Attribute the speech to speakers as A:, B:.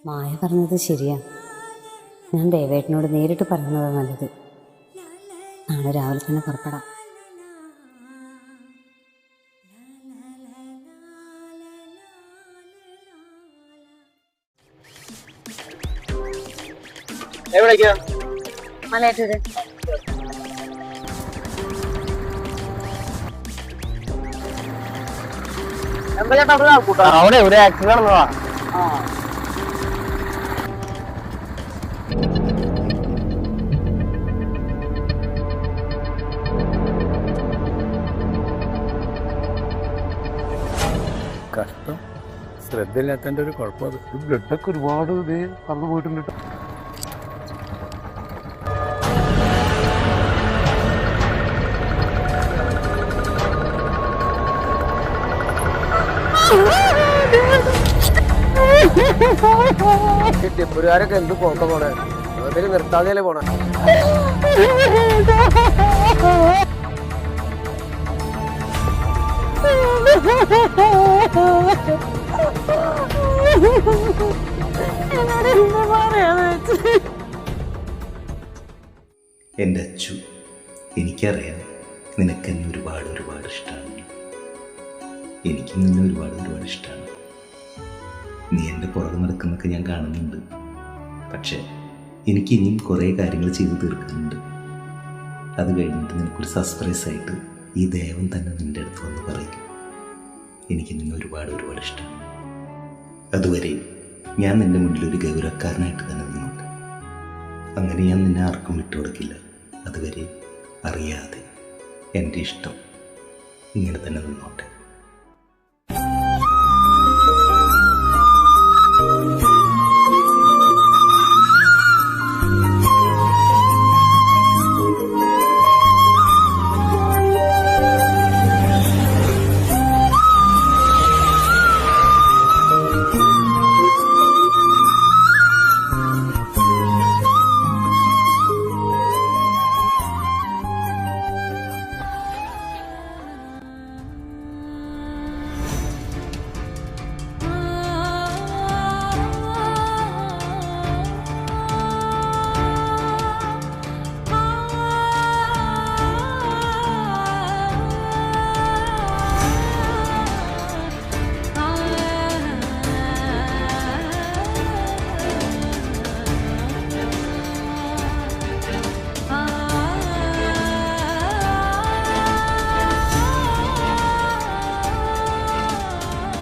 A: മായ പറഞ്ഞത് ശരിയാ. ഞാൻ ദേവേട്ടനോട് നേരിട്ട് പറയുന്നതാണ് നല്ലത്. നാളെ രാവിലെ തന്നെ പുറപ്പെടാം. മലയാറ്റൂര്.
B: അവിടെ ഒരു ആക്സിഡന്റ് നടന്നതാ. കഷ്ടം, ശ്രദ്ധയില്ലാത്തതിന്റെ ഒരു കുഴപ്പം. ബ്ലഡൊക്കെ ഒരുപാട് പറന്നു പോയിട്ടുണ്ട്. ടെമ്പുകാരൊക്കെ എന്ത് പോക്ക പോണേ, അതിന് നിർത്താതെയല്ലേ പോണേ.
C: എൻ്റെ അച്ചു, എനിക്കറിയാം നിനക്കെന്നെ ഒരുപാട് ഇഷ്ടമാണ്. എനിക്കും നിന്നെ ഒരുപാട് ഇഷ്ടമാണ്. നീ എൻ്റെ പുറകെ നടക്കുന്നൊക്കെ ഞാൻ കാണുന്നുണ്ട്. പക്ഷേ എനിക്ക് ഇനിയും കുറേ കാര്യങ്ങൾ ചെയ്തു തീർക്കാനുണ്ട്. അത് കഴിഞ്ഞിട്ട് നിനക്കൊരു സർപ്രൈസ് ആയിട്ട് ഈ ദേവൻ തന്നെ നിൻ്റെ അടുത്ത് വന്ന് പറയും എനിക്ക് നിന്നെ ഒരുപാട് ഇഷ്ടമാണ്. അതുവരെ ഞാൻ നിൻ്റെ മുന്നിൽ ഒരു ഗൗരവക്കാരനായിട്ട് തന്നെ നിന്നോട്ടെ. അങ്ങനെ ഞാൻ നിന്നെ ആർക്കും വിട്ടുകൊടുക്കില്ല. അതുവരെ അറിയാതെ എൻ്റെ ഇഷ്ടം ഇങ്ങനെ തന്നെ നിന്നോട്ടെ.